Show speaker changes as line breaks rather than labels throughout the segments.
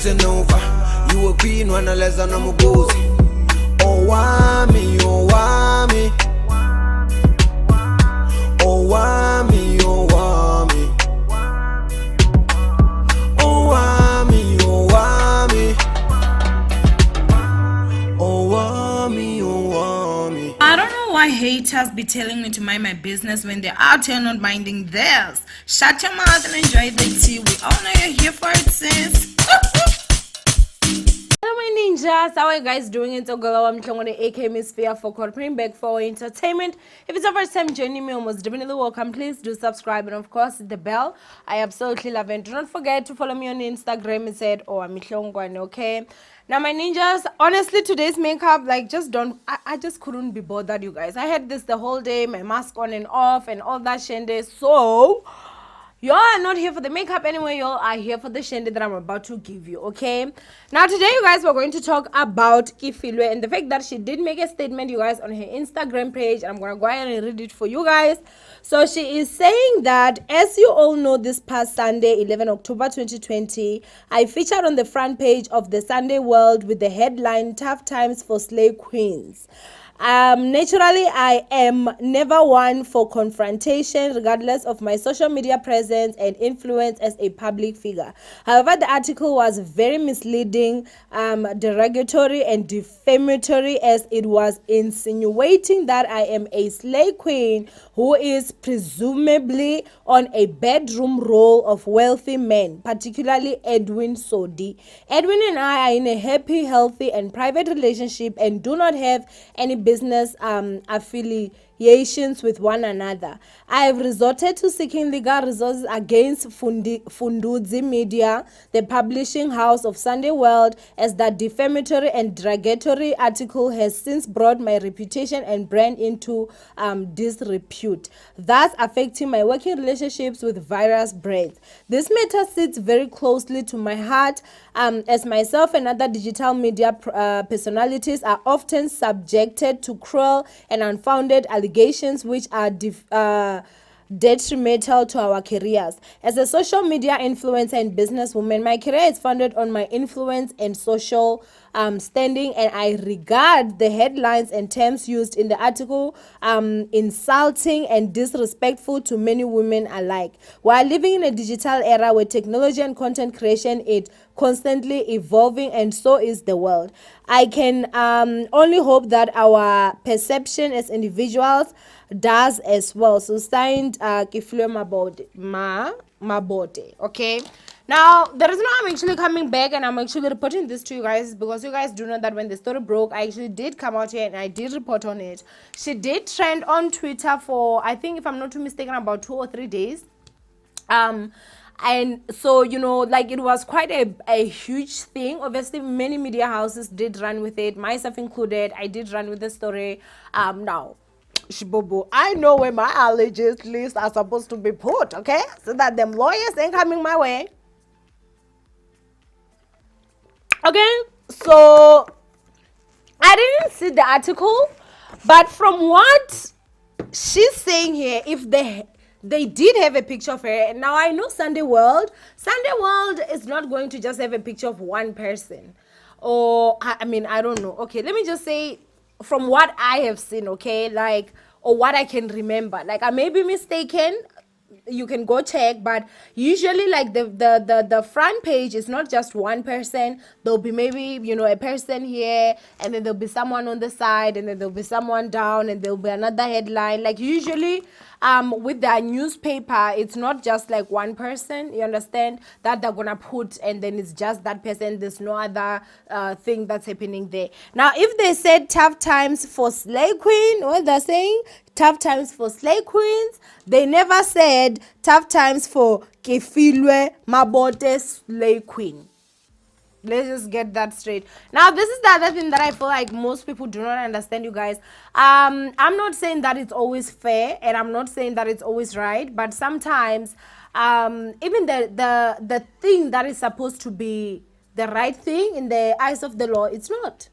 losing over. You a queen when I less than I'm a gozy. Oh, why me, oh, why me? Oh, why me, oh, why me? Oh, why me, oh, why me? Oh, why me, oh, why me?
I don't know why haters be telling me to mind my business when they're out here not minding theirs. Shut your mouth and enjoy the tea. We all know you're here for it, sis.
Hello my ninjas, how are you guys doing? It's Ogolo, I'm Klongone aka Miss Fear for bring back for entertainment. If it's your first time joining me, almost definitely welcome. Please do subscribe and of course the bell. I absolutely love it. Do not forget to follow me on Instagram. It's at Mihlongwane, okay? Now my ninjas, honestly today's makeup, like I just couldn't be bothered, you guys. I had this the whole day, my mask on and off and all that shende. So y'all are not here for the makeup anyway, y'all are here for the shindy that I'm about to give you, okay? Now today, you guys, we're going to talk about Kifilwe and the fact that she did make a statement, you guys, on her Instagram page. I'm going to go ahead and read it for you guys. So she is saying that, as you all know, this past Sunday, 11 October 2020, I featured on the front page of the Sunday World with the headline, Tough Times for Slay Queens. Naturally, I am never one for confrontation, regardless of my social media presence and influence as a public figure. However, the article was very misleading, derogatory, and defamatory, as it was insinuating that I am a slay queen who is presumably on a bedroom role of wealthy men, particularly Edwin Sodi. Edwin and I are in a happy, healthy, and private relationship and do not have any business affiliations with one another. I have resorted to seeking legal resources against Fundudzi Media, the publishing house of Sunday World, as that defamatory and derogatory article has since brought my reputation and brand into disrepute, thus affecting my working relationships with various brands. This matter sits very closely to my heart, as myself and other digital media personalities are often subjected to cruel and unfounded allegations which are detrimental to our careers. As a social media influencer and businesswoman, my career is founded on my influence and social standing, and I regard the headlines and terms used in the article insulting and disrespectful to many women alike. While living in a digital era where technology and content creation is constantly evolving, and so is the world, I can only hope that our perception as individuals does as well. So signed Kifilwe Mabote. Okay. Now, the reason why I'm actually coming back and I'm actually reporting this to you guys is because you guys do know that when the story broke, I actually did come out here and I did report on it. She did trend on Twitter for, I think, if I'm not too mistaken, about 2 or 3 days. And so, you know, like, it was quite a huge thing. Obviously, many media houses did run with it, myself included. I did run with the story. Now, Shibobo, I know where my alleges lists are supposed to be put, okay? So that them lawyers ain't coming my way. Okay, so I didn't see the article, but from what she's saying here, if they did have a picture of her. Now, I know Sunday World is not going to just have a picture of one person. Or, I mean, I don't know. Okay, let me just say, from what I have seen, okay, like, or what I can remember. Like, I may be mistaken. You can go check, but usually, like, the front page is not just one person. There'll be maybe, you know, a person here, and then there'll be someone on the side, and then there'll be someone down, and there'll be another headline. Like, usually with the newspaper, it's not just like one person, you understand, that they're gonna put, and then it's just that person. There's no other thing that's happening there. Now, if they said tough times for slay queen, what they're saying, tough times for slay queens, they never said tough times for Kifilwe Mabote slay queen. Let's just get that straight. Now, this is the other thing that I feel like most people do not understand, you guys. I'm not saying that it's always fair, and I'm not saying that it's always right, but sometimes even the thing that is supposed to be the right thing in the eyes of the law, it's not.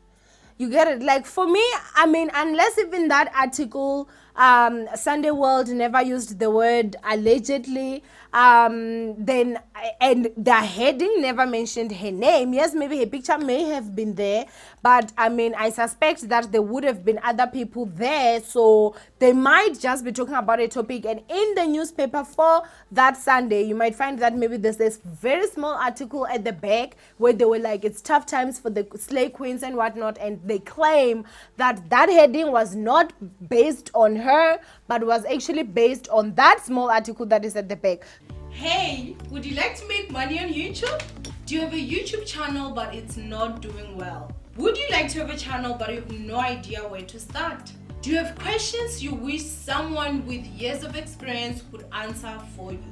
You get it? Like, for me, I mean, unless even that article Sunday World never used the word allegedly. Then and the heading never mentioned her name. Yes, maybe her picture may have been there, but I mean, I suspect that there would have been other people there, so they might just be talking about a topic. And in the newspaper for that Sunday, you might find that maybe there's this very small article at the back where they were like, it's tough times for the slay queens and whatnot, and they claim that that heading was not based on her, but was actually based on that small article that is at the back.
Hey, would you like to make money on YouTube? Do you have a YouTube channel but it's not doing well? Would you like to have a channel but you have no idea where to start? Do you have questions you wish someone with years of experience could answer for you?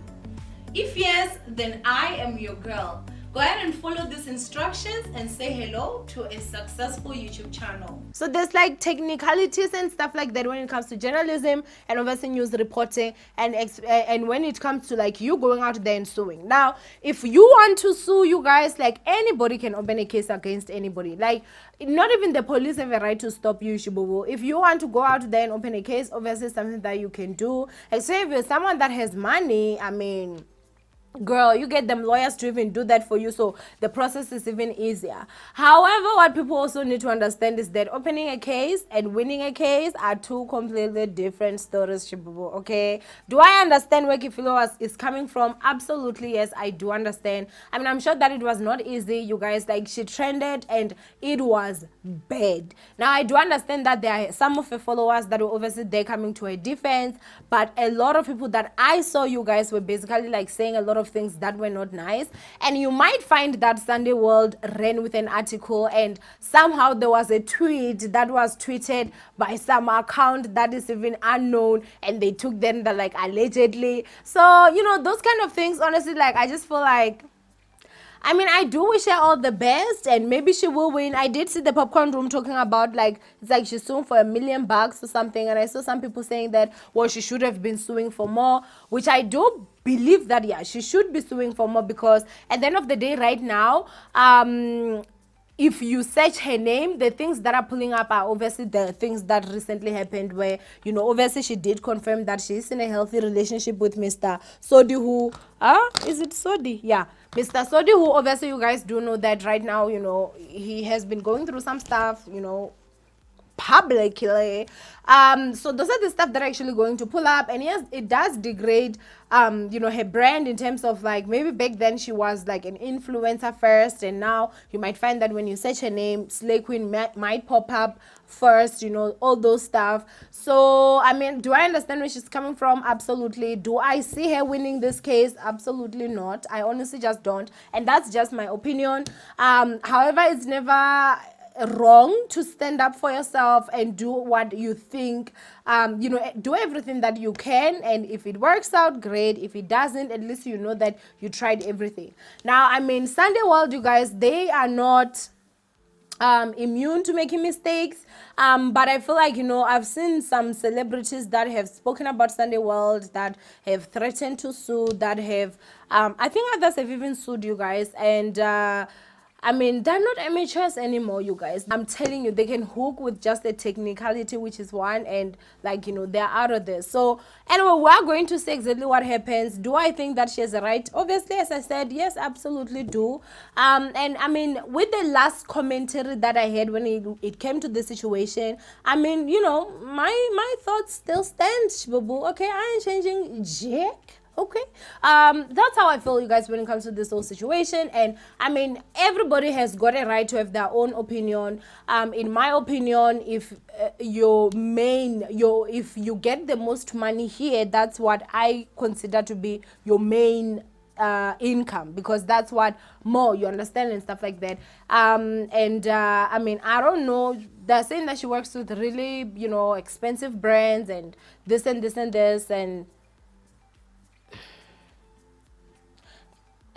If yes, then I am your girl. Go ahead and follow these instructions and say hello to a successful YouTube channel.
So there's like technicalities and stuff like that when it comes to journalism and obviously news reporting, and when it comes to like you going out there and suing. Now, if you want to sue, you guys, like anybody can open a case against anybody. Like not even the police have a right to stop you, Shibubu. If you want to go out there and open a case, obviously something that you can do. Except if you're someone that has money, I mean, girl, you get them lawyers to even do that for you, so the process is even easier. However, what people also need to understand is that opening a case and winning a case are two completely different stories, Shibubu, okay? Do I understand where Kifilo is coming from? Absolutely, yes, I do understand. I mean, I'm sure that it was not easy, you guys. Like, she trended and it was bad. Now, I do understand that there are some of her followers that were obviously there coming to her defense, but a lot of people that I saw, you guys, were basically like saying a lot of things that were not nice. And you might find that Sunday World ran with an article and somehow there was a tweet that was tweeted by some account that is even unknown, and they took them the like allegedly. So, you know, those kind of things, honestly, like I just feel like, I mean, I do wish her all the best, and maybe she will win. I did see the popcorn room talking about like, it's like she's suing for $1 million or something, and I saw some people saying that, well, she should have been suing for more, which I do believe that, yeah, she should be suing for more, because at the end of the day right now, if you search her name, the things that are pulling up are obviously the things that recently happened where, you know, obviously she did confirm that she's in a healthy relationship with Mr. Sodi, who, is it Sodi? Yeah, Mr. Sodi, who obviously you guys do know that right now, you know, he has been going through some stuff, you know, publicly. So those are the stuff that are actually going to pull up, and yes, it does degrade you know, her brand in terms of like, maybe back then she was like an influencer first, and now you might find that when you search her name, Slay Queen might pop up first, you know, all those stuff. So I mean, do I understand where she's coming from? Absolutely. Do I see her winning this case? Absolutely not. I honestly just don't, and that's just my opinion. However, it's never wrong to stand up for yourself and do what you think, you know, do everything that you can, and if it works out, great. If it doesn't, at least you know that you tried everything. Now, I mean, Sunday World, you guys, they are not immune to making mistakes, but I feel like, you know, I've seen some celebrities that have spoken about Sunday World, that have threatened to sue, that have I think others have even sued, you guys, and I mean, they're not amateurs anymore, you guys. I'm telling you, they can hook with just a technicality, which is one, and like, you know, they're out of this. So anyway, we're going to see exactly what happens. Do I think that she has a right? Obviously, as I said, yes, absolutely do. And I mean, with the last commentary that I had when it came to the situation, I mean, you know, my thoughts still stand, Shibubu. Okay, I ain't changing jack. Okay, that's how I feel, you guys, when it comes to this whole situation. And I mean, everybody has got a right to have their own opinion. In my opinion, if if you get the most money here, that's what I consider to be your main income, because that's what more, you understand, and stuff like that. I mean, I don't know, they're saying that she works with really, you know, expensive brands and this and this and this, and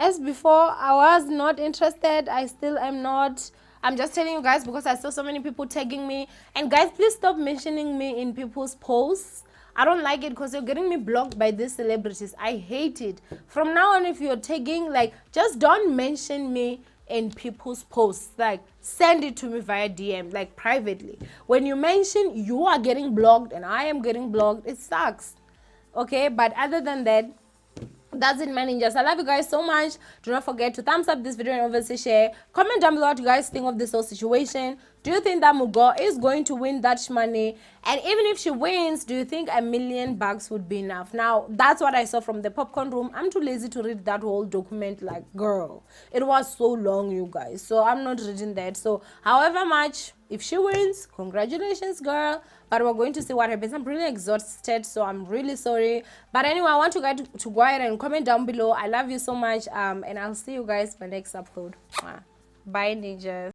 as before, I was not interested. I still am not. I'm just telling you guys because I saw so many people tagging me. And guys, please stop mentioning me in people's posts. I don't like it because you're getting me blocked by these celebrities. I hate it. From now on, if you're tagging, like, just don't mention me in people's posts. Like, send it to me via DM, like privately. When you mention you are getting blocked and I am getting blocked, it sucks. Okay, but other than that, that's it, my ninjas. I love you guys so much. Do not forget to thumbs up this video and obviously share. Comment down below what you guys think of this whole situation. Do you think that Mugo is going to win that money? And even if she wins, do you think $1 million would be enough? Now, that's what I saw from the popcorn room. I'm too lazy to read that whole document. Like, girl, it was so long, you guys. So I'm not reading that. So however much, if she wins, congratulations, girl. But we're going to see what happens. I'm really exhausted, so I'm really sorry. But anyway, I want you guys to go ahead and comment down below. I love you so much. And I'll see you guys in my next upload. Bye, ninjas.